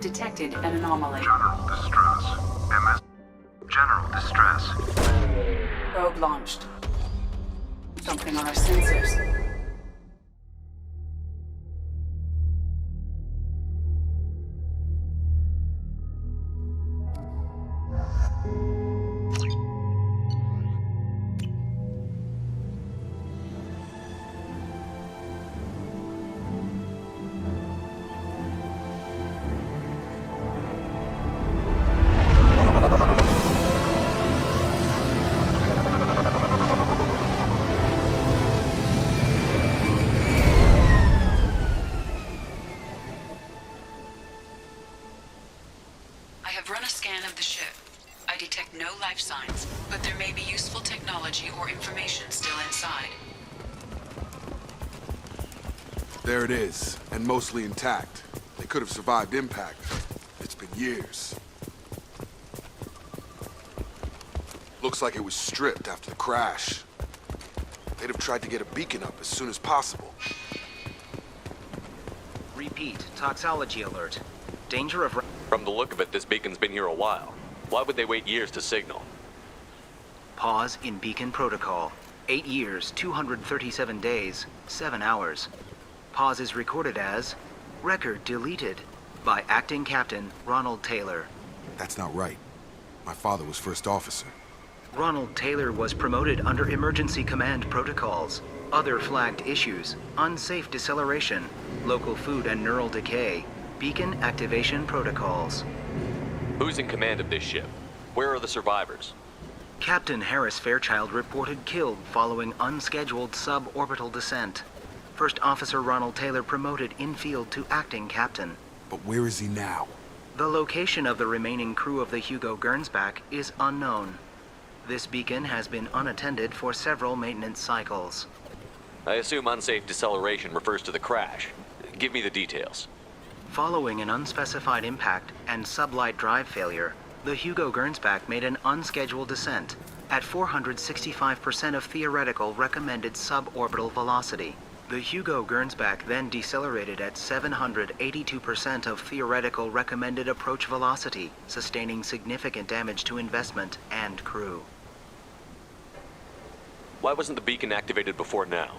Detected an anomaly. General distress. MS. General distress. Probe launched. Something on our sensors. No life signs, but there may be useful technology or information still inside. There it is, and mostly intact. They could have survived impact. It's been years. Looks like it was stripped after the crash. They'd have tried to get a beacon up as soon as possible. Repeat, toxology alert. Danger of... From the look of it, this beacon's been here a while. Why would they wait years to signal? Pause in beacon protocol. 8 years, 237 days, 7 hours. Pause is recorded as record deleted by Acting Captain Ronald Taylor. That's not right. My father was first officer. Ronald Taylor was promoted under emergency command protocols. Other flagged issues: unsafe deceleration, local food and neural decay, beacon activation protocols. Who's in command of this ship? Where are the survivors? Captain Harris Fairchild reported killed following unscheduled suborbital descent. First Officer Ronald Taylor promoted in-field to acting captain. But where is he now? The location of the remaining crew of the Hugo Gernsback is unknown. This beacon has been unattended for several maintenance cycles. I assume unsafe deceleration refers to the crash. Give me the details. Following an unspecified impact and sublight drive failure, the Hugo Gernsback made an unscheduled descent at 465% of theoretical recommended suborbital velocity. The Hugo Gernsback then decelerated at 782% of theoretical recommended approach velocity, sustaining significant damage to investment and crew. Why wasn't the beacon activated before now?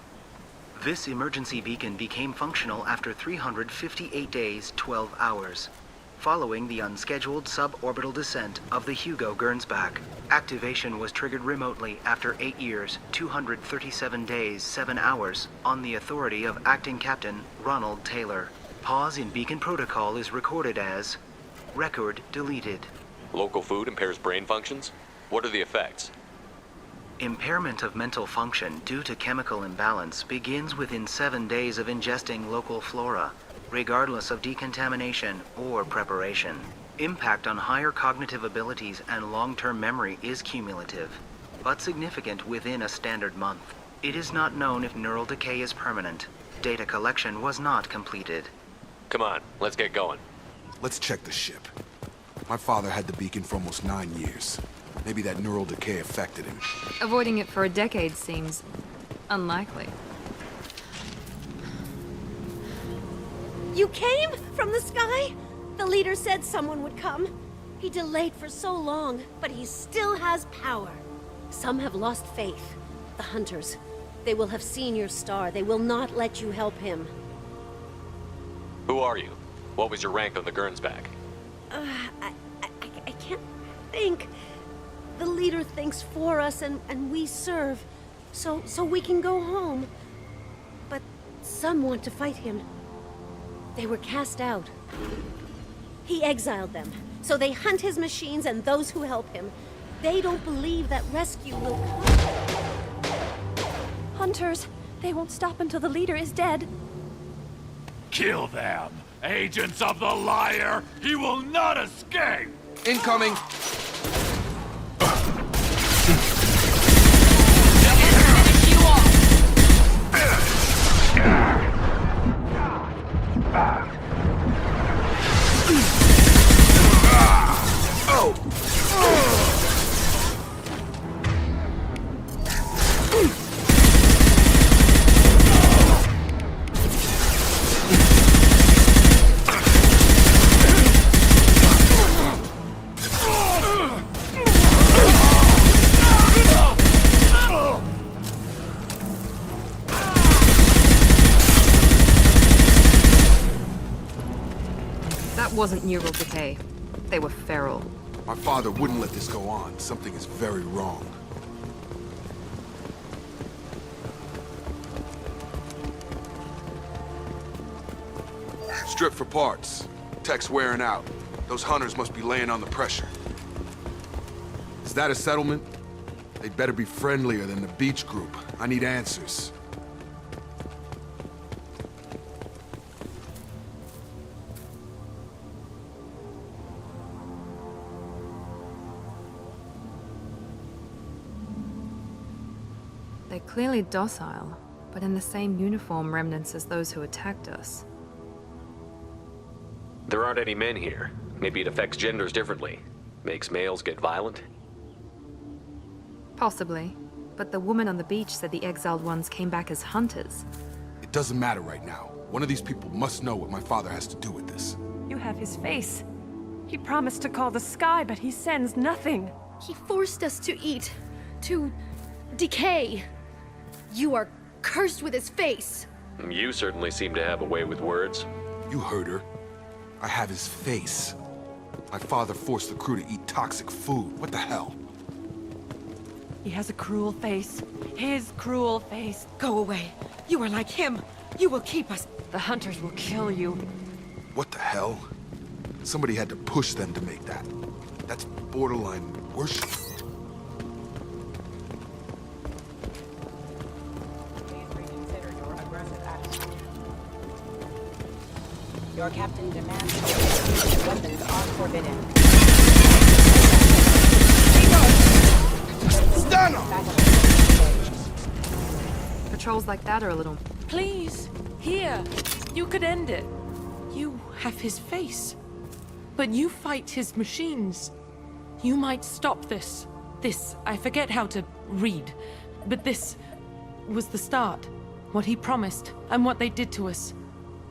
This emergency beacon became functional after 358 days, 12 hours. Following the unscheduled suborbital descent of the Hugo Gernsback, activation was triggered remotely after 8 years, 237 days, 7 hours, on the authority of Acting Captain Ronald Taylor. Pause in beacon protocol is recorded as record deleted. Local food impairs brain functions? What are the effects? Impairment of mental function due to chemical imbalance begins within 7 days of ingesting local flora, regardless of decontamination or preparation. Impact on higher cognitive abilities and long-term memory is cumulative, but significant within a standard month. It is not known if neural decay is permanent. Data collection was not completed. Come on, let's get going. Let's check the ship. My father had the beacon for almost 9 years. Maybe that neural decay affected him. Avoiding it for a decade seems unlikely. You came from the sky? The leader said someone would come. He delayed for so long, but he still has power. Some have lost faith. The Hunters. They will have seen your star. They will not let you help him. Who are you? What was your rank on the Gernsback? I can't think. The leader thinks for us and we serve. So we can go home. But some want to fight him. They were cast out. He exiled them, so they hunt his machines and those who help him. They don't believe that rescue will come. Hunters, they won't stop until the leader is dead. Kill them! Agents of the liar! He will not escape! Incoming! That wasn't neural decay. They were feral. My father wouldn't let this go on. Something is very wrong. Strip for parts. Tech's wearing out. Those hunters must be laying on the pressure. Is that a settlement? They'd better be friendlier than the beach group. I need answers. They're clearly docile, but in the same uniform remnants as those who attacked us. There aren't any men here. Maybe it affects genders differently. Makes males get violent? Possibly. But the woman on the beach said the exiled ones came back as hunters. It doesn't matter right now. One of these people must know what my father has to do with this. You have his face. He promised to call the sky, but he sends nothing. He forced us to eat, to decay. You are cursed with his face. You certainly seem to have a way with words. You heard her. I have his face. My father forced the crew to eat toxic food. What the hell? He has a cruel face. His cruel face. Go away. You are like him. You will keep us. The hunters will kill you. What the hell? Somebody had to push them to make that. That's borderline worship. Your captain demands weapons are forbidden. Stun him! Patrols like that are a little... Please, here. You could end it. You have his face. But you fight his machines. You might stop this. This, I forget how to read. But this was the start. What he promised, and what they did to us.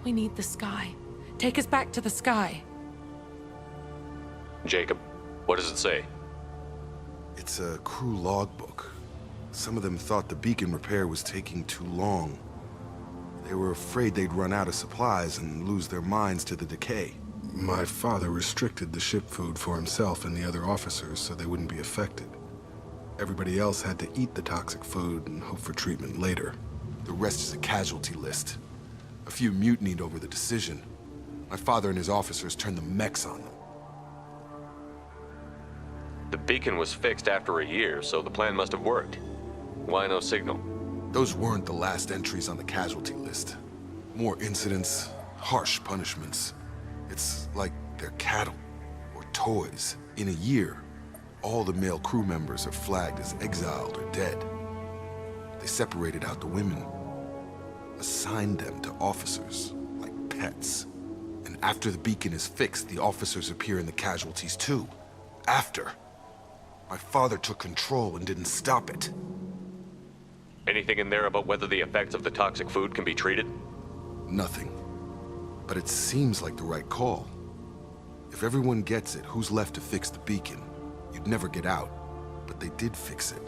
We need the sky. Take us back to the sky. Jacob, what does it say? It's a crew logbook. Some of them thought the beacon repair was taking too long. They were afraid they'd run out of supplies and lose their minds to the decay. My father restricted the ship food for himself and the other officers so they wouldn't be affected. Everybody else had to eat the toxic food and hope for treatment later. The rest is a casualty list. A few mutinied over the decision. My father and his officers turned the mechs on them. The beacon was fixed after a year, so the plan must have worked. Why no signal? Those weren't the last entries on the casualty list. More incidents, harsh punishments. It's like they're cattle or toys. In a year, all the male crew members are flagged as exiled or dead. They separated out the women, assigned them to officers like pets. And after the beacon is fixed, the officers appear in the casualties too. After. My father took control and didn't stop it. Anything in there about whether the effects of the toxic food can be treated? Nothing. But it seems like the right call. If everyone gets it, who's left to fix the beacon? You'd never get out. But they did fix it.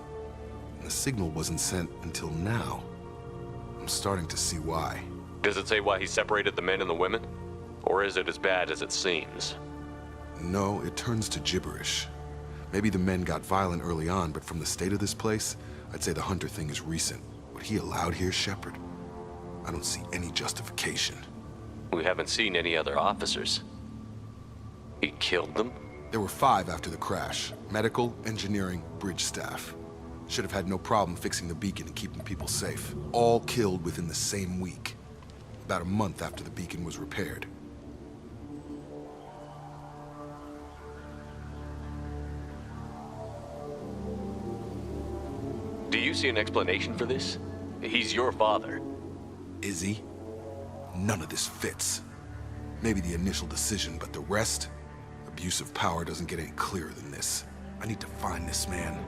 And the signal wasn't sent until now. I'm starting to see why. Does it say why he separated the men and the women? Or is it as bad as it seems? No, it turns to gibberish. Maybe the men got violent early on, but from the state of this place, I'd say the Hunter thing is recent. What he allowed here, Shepard? I don't see any justification. We haven't seen any other officers. He killed them? There were 5 after the crash. Medical, engineering, bridge staff. Should have had no problem fixing the beacon and keeping people safe. All killed within the same week. About a month after the beacon was repaired. Do you see an explanation for this? He's your father. Is he? None of this fits. Maybe the initial decision, but the rest? Abuse of power doesn't get any clearer than this. I need to find this man.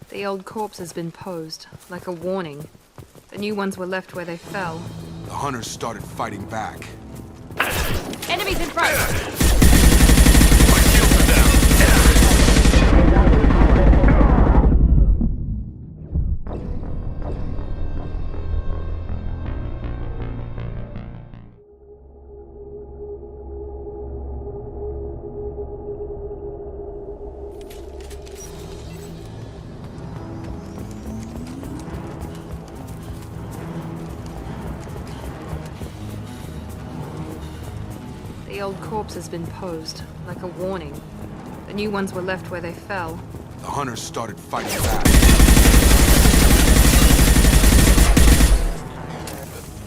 The old corpse has been posed, like a warning. The new ones were left where they fell. The hunters started fighting back. Enemies in front! The old corpse has been posed, like a warning. The new ones were left where they fell. The hunters started fighting back.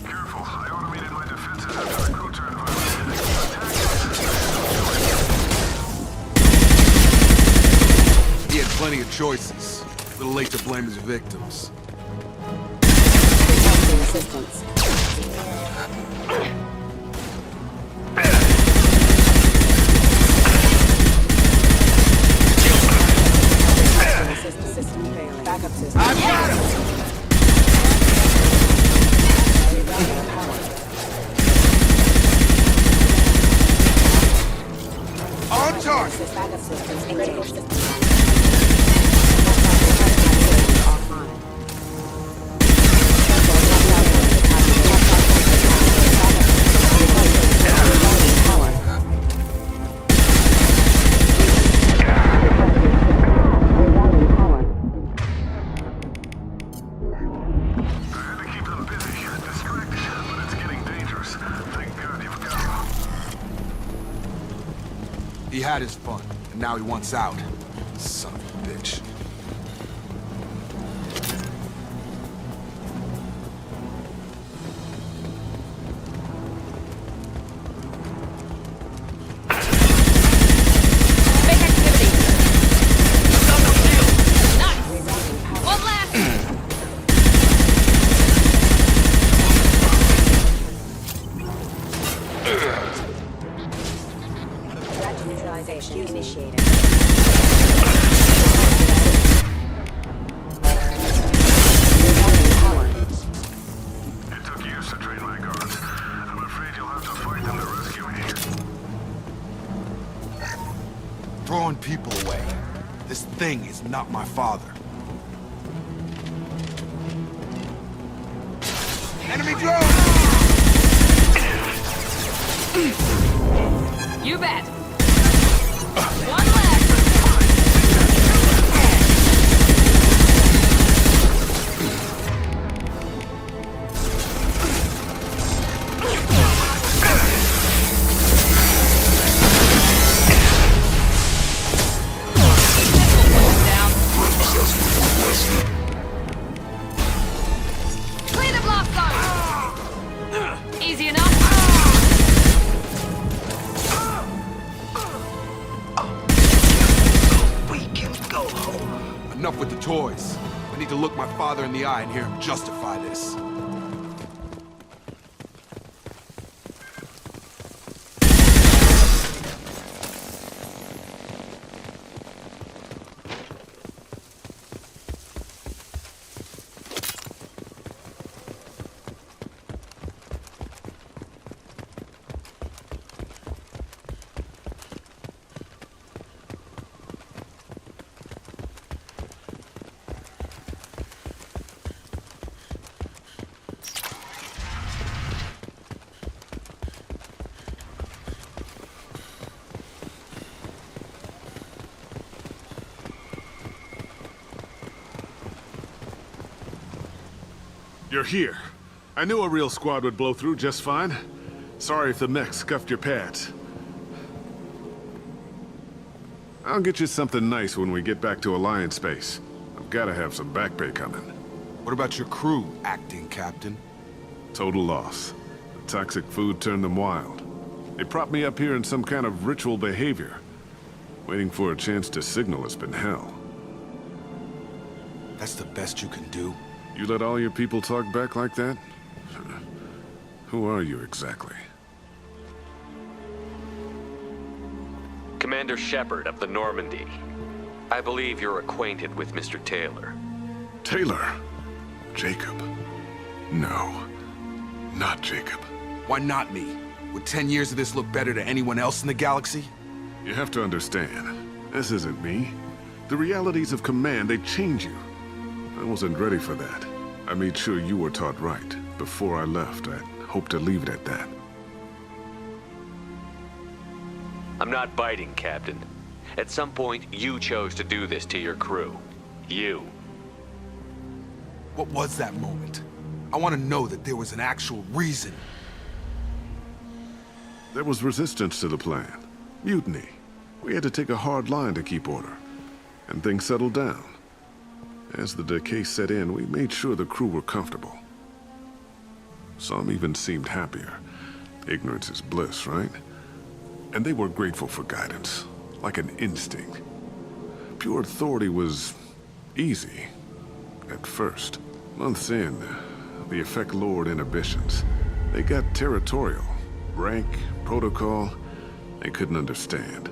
Careful, I automated my defenses after the crew turned violent. He had plenty of choices. A little late to blame his victims. Assistance. System failing. Backup system. I've got him! On target! Backup systems engaged. He had his fun, and now he wants out. Son of a bitch. Big activity! Nice! One left! Neutralization initiated. It took years to train my guards. I'm afraid you'll have to fight them to rescue me. Throwing people away. This thing is not my father. Enemy drone! You bet! One left! Down. Clear the blast zone! Easy enough? Enough with the toys. I need to look my father in the eye and hear him justify this. You're here. I knew a real squad would blow through just fine. Sorry if the mech scuffed your pads. I'll get you something nice when we get back to Alliance space. I've gotta have some back pay coming. What about your crew, acting captain? Total loss. The toxic food turned them wild. They propped me up here in some kind of ritual behavior. Waiting for a chance to signal has been hell. That's the best you can do? You let all your people talk back like that? Who are you exactly? Commander Shepard of the Normandy. I believe you're acquainted with Mr. Taylor. Taylor? Jacob? No. Not Jacob. Why not me? Would 10 years of this look better to anyone else in the galaxy? You have to understand, this isn't me. The realities of command, they change you. I wasn't ready for that. I made sure you were taught right. Before I left, I hoped to leave it at that. I'm not biting, Captain. At some point, you chose to do this to your crew. You. What was that moment? I want to know that there was an actual reason. There was resistance to the plan. Mutiny. We had to take a hard line to keep order. And things settled down. As the decay set in, we made sure the crew were comfortable. Some even seemed happier. Ignorance is bliss, right? And they were grateful for guidance, like an instinct. Pure authority was easy, at first. Months in, the effect lowered inhibitions. They got territorial. Rank, protocol, they couldn't understand.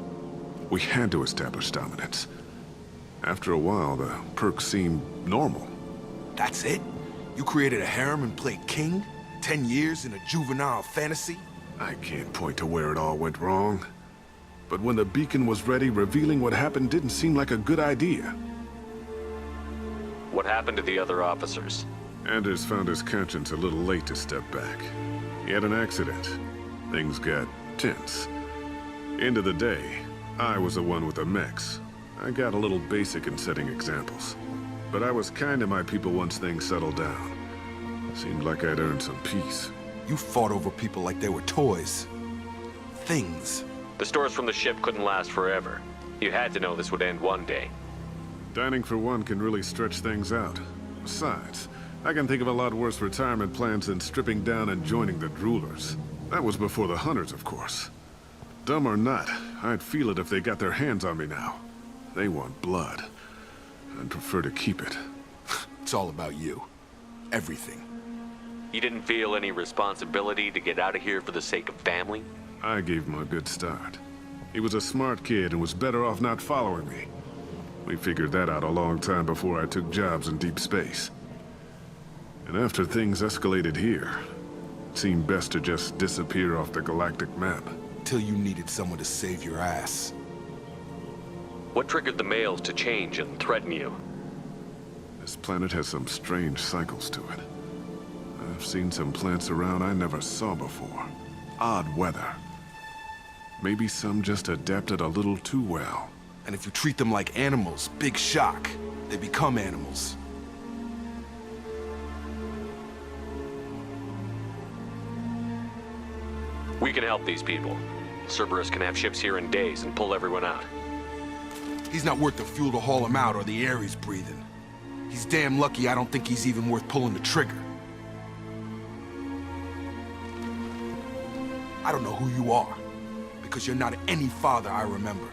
We had to establish dominance. After a while, the perks seemed normal. That's it? You created a harem and played king? 10 years in a juvenile fantasy? I can't point to where it all went wrong. But when the beacon was ready, revealing what happened didn't seem like a good idea. What happened to the other officers? Anders found his conscience a little late to step back. He had an accident. Things got tense. End of the day, I was the one with the mechs. I got a little basic in setting examples. But I was kind to my people once things settled down. Seemed like I'd earned some peace. You fought over people like they were toys. Things. The stores from the ship couldn't last forever. You had to know this would end one day. Dining for one can really stretch things out. Besides, I can think of a lot worse retirement plans than stripping down and joining the droolers. That was before the hunters, of course. Dumb or not, I'd feel it if they got their hands on me now. They want blood. I'd prefer to keep it. It's all about you. Everything. You didn't feel any responsibility to get out of here for the sake of family? I gave him a good start. He was a smart kid and was better off not following me. We figured that out a long time before I took jobs in deep space. And after things escalated here, it seemed best to just disappear off the galactic map. Till you needed someone to save your ass. What triggered the males to change and threaten you? This planet has some strange cycles to it. I've seen some plants around I never saw before. Odd weather. Maybe some just adapted a little too well. And if you treat them like animals, big shock. They become animals. We can help these people. Cerberus can have ships here in days and pull everyone out. He's not worth the fuel to haul him out or the air he's breathing. He's damn lucky I don't think he's even worth pulling the trigger. I don't know who you are, because you're not any father I remember.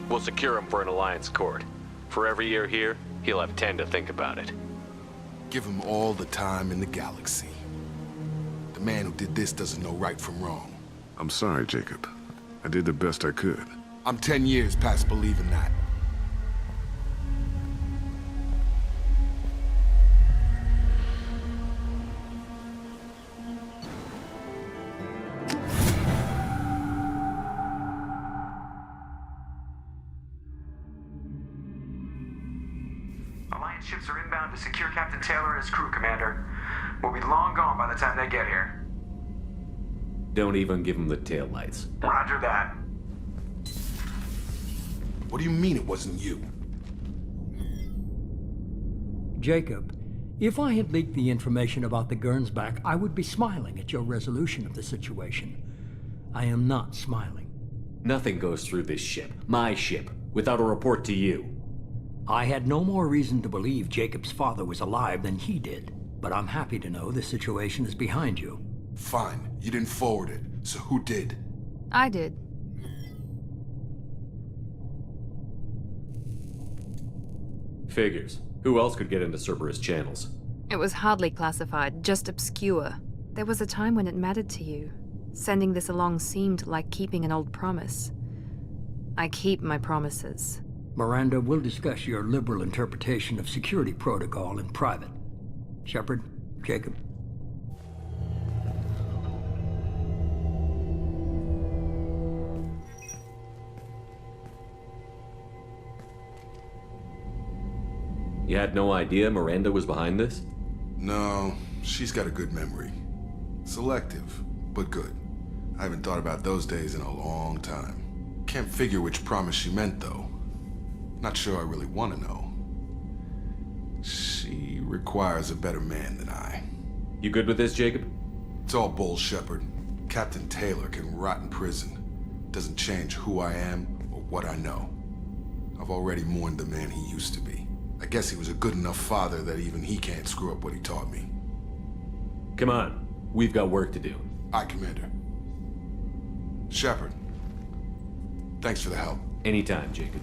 We'll secure him for an Alliance court. For every year here, he'll have 10 to think about it. Give him all the time in the galaxy. The man who did this doesn't know right from wrong. I'm sorry, Jacob. I did the best I could. I'm 10 years past believing that. Alliance ships are inbound to secure Captain Taylor and his crew, Commander. We'll be long gone by the time they get here. Don't even give him the taillights. Roger that. What do you mean it wasn't you? Jacob, if I had leaked the information about the Gernsback, I would be smiling at your resolution of the situation. I am not smiling. Nothing goes through this ship, my ship, without a report to you. I had no more reason to believe Jacob's father was alive than he did, but I'm happy to know the situation is behind you. Fine, you didn't forward it, so who did? I did. Figures. Who else could get into Cerberus channels? It was hardly classified, just obscure. There was a time when it mattered to you. Sending this along seemed like keeping an old promise. I keep my promises. Miranda, we'll discuss your liberal interpretation of security protocol in private. Shepard, Jacob. You had no idea Miranda was behind this? No, she's got a good memory. Selective, but good. I haven't thought about those days in a long time. Can't figure which promise she meant, though. Not sure I really want to know. She requires a better man than I. You good with this, Jacob? It's all bull, Shepard. Captain Taylor can rot in prison. Doesn't change who I am or what I know. I've already mourned the man he used to be. I guess he was a good enough father that even he can't screw up what he taught me. Come on, we've got work to do. Aye, Commander. Shepard, thanks for the help. Anytime, Jacob.